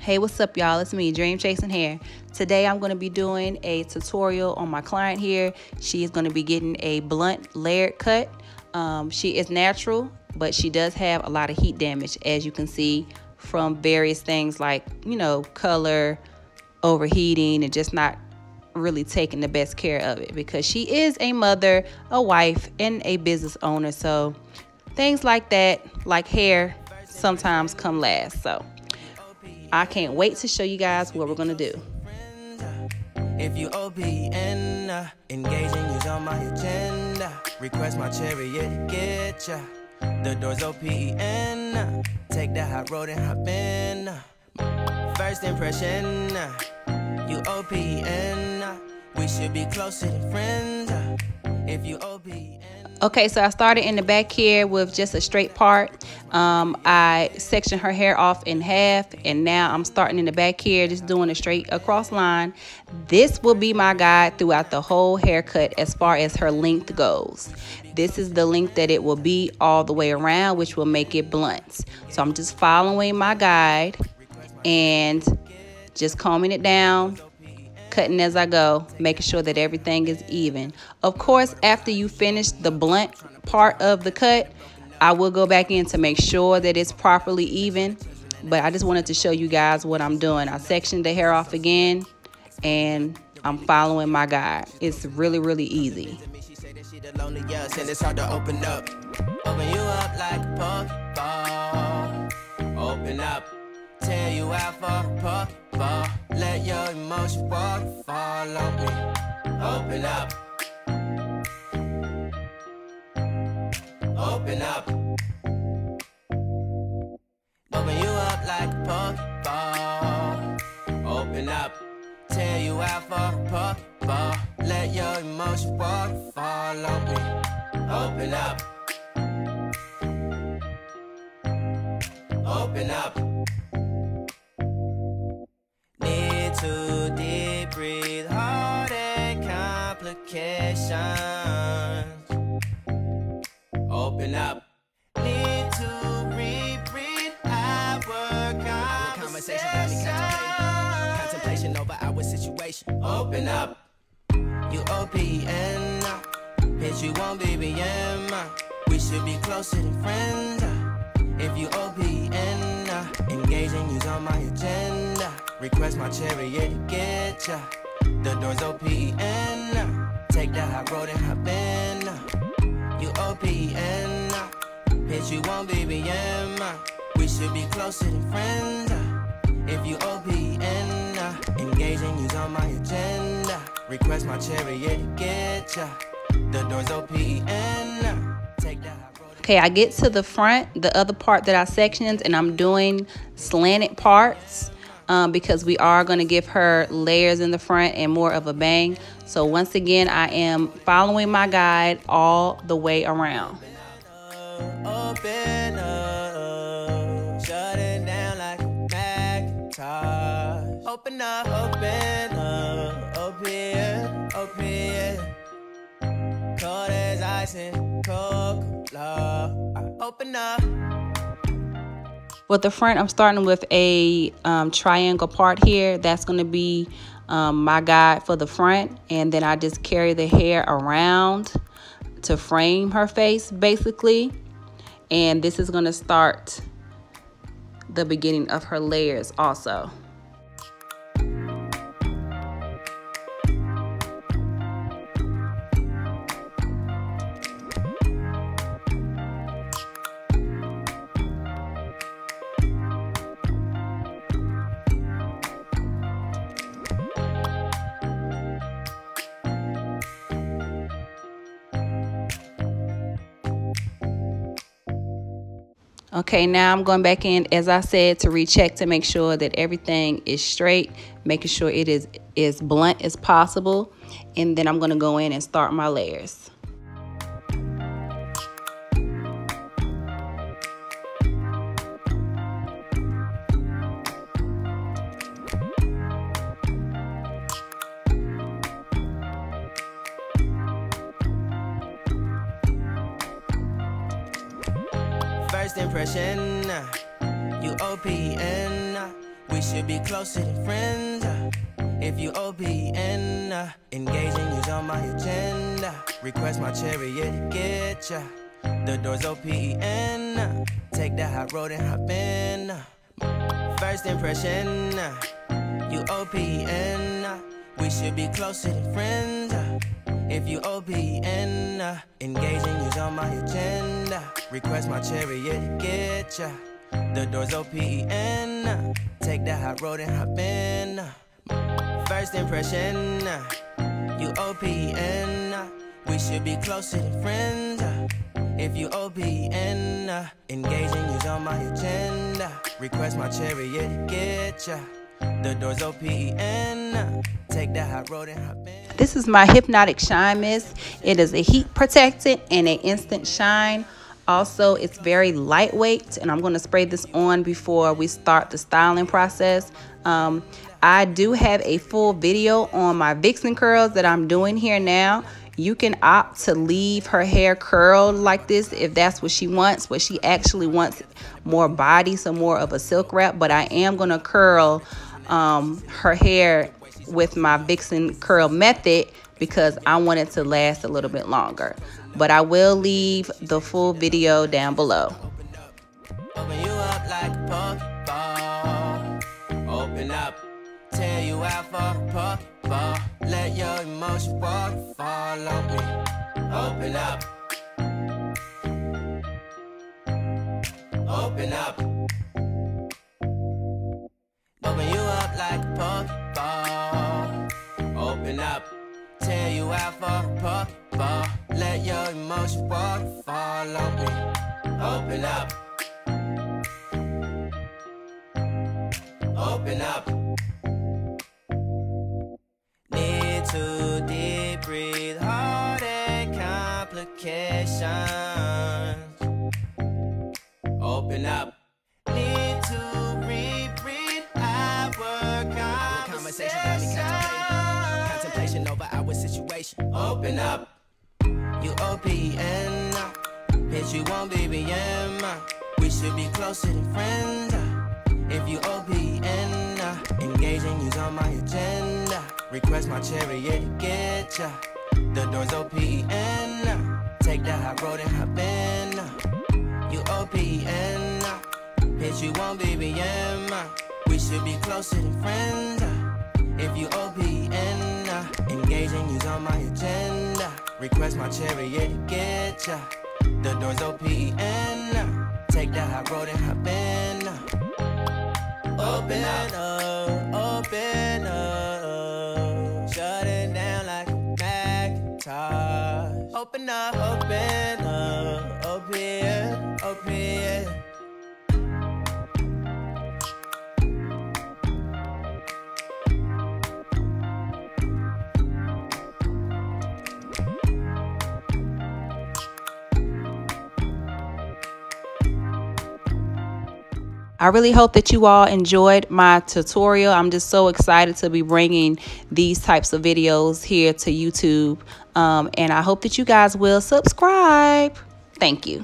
Hey, what's up, y'all? It's me, Dream Chasing Hair. Today I'm going to be doing a tutorial on my client here. She is going to be getting a blunt layered cut. She is natural, but she does have a lot of heat damage, as you can see from various things like, color, overheating, and just not really taking the best care of it, because she is a mother, a wife, and a business owner. So things like that, like hair, sometimes come last. So I can't wait to show you guys what we're gonna do. If you OPN, engaging you's on my agenda. Request my chariot to get ya. The door's OPN. Take the hot road and hop in. First impression, you OPN. We should be closer than friends. If you OPN. Okay, so I started in the back here with just a straight part. I sectioned her hair off in half, and now I'm starting in the back here, just doing a straight across line. This will be my guide throughout the whole haircut as far as her length goes. This is the length that it will be all the way around, which will make it blunt. So I'm just following my guide and just combing it down, cutting as I go, making sure that everything is even. Of course, after you finish the blunt part of the cut, I will go back in to make sure that it's properly even. But I just wanted to show you guys what I'm doing. I sectioned the hair off again, and I'm following my guide. It's really, really easy. It's hard to open up. Open you up like a Pokeball. Open up. Tear you out for a Pokeball. Let your emotions waterfall on me. Open up. Open up. Open you up like a Pokeball. Open up. Tear you out for a Pokeball. Let your emotions waterfall on me. Open up. Open up. Need to deep breathe, heart and complications. Open up. Need to reread our conversation. Got me contemplation over our situation. Open up. You OPN. Hit you on BBM. We should be closer than friends. If you OPN, engaging you's on my agenda. Request my chariot to get ya. The door's OPN. Take the hot road and hop in. You OPN. Hit you on BBM. We should be closer than friends. If you OPN, engaging you's on my agenda. Request my chariot to get ya. The door's OPN. Take the hot road. Okay, I get to the front, the other part that I sectioned, and I'm doing slanted parts. Because we are going to give her layers in the front and more of a bang. So once again, I am following my guide all the way around. Open up, shut it down like a Macintosh. Open up, open, open. Cold as ice and Coca-Cola. Open up. With the front, I'm starting with a triangle part here. That's going to be my guide for the front. And then I just carry the hair around to frame her face, basically. And this is going to start the beginning of her layers also. Okay, now I'm going back in, as I said, to recheck to make sure that everything is straight, making sure it is as blunt as possible. And then I'm going to go in and start my layers. First impression, you OPN. We should be closer than friends. If you OPN, engaging you's on my agenda. Request my chariot to get ya. The door's OPN. Take the hot road and hop in. First impression, you OPN. We should be closer than friends. If you OPN, engaging you's on my agenda. Request my chariot to get ya. The door's OPN. Take the hot road and hop in. First impression, you OPN. We should be closer than friends. If you OPN, engaging you's on my agenda. Request my chariot to get ya. The door's OPN. Take that hot road and hop in. This is my Hypnotic Shine Mist. It is a heat protectant and an instant shine. Also, it's very lightweight, and I'm going to spray this on before we start the styling process. I do have a full video on my Vixen curls that I'm doing here now. You can opt to leave her hair curled like this if that's what she wants, but she actually wants more body, so more of a silk wrap. But I am going to curl her hair with my Vixen curl method because I want it to last a little bit longer. But I will leave the full video down below. Open you up like a Pokeball. Open up, tear you out for a Pokeball. Let your emotions waterfall on me. Open up. Open up. Open you up like a Pokeball. Open up, tear you out for a Pokeball. Let your emotions waterfall on me. Open up. Open up. Need to deep breathe, heart and complications. Open up. Need to reread our conversation. Got me contemplation over our situation. Open up. You OPN. Bitch, you won't BBM. We should be closer than friends. If you OPN, engaging you's on my agenda. Request my chariot to get ya. The door's OPN. Take the hot road and hop in. You OPN. Bitch, you won't BBM. We should be closer than friends. If you OPN, engaging you's on my agenda. Request my chariot to get ya. The door's OPN. Take the hot road and hop in. Open up, open up. Shut it down like a Macintosh. Open up, open, open. I really hope that you all enjoyed my tutorial. I'm just so excited to be bringing these types of videos here to YouTube. And I hope that you guys will subscribe. Thank you.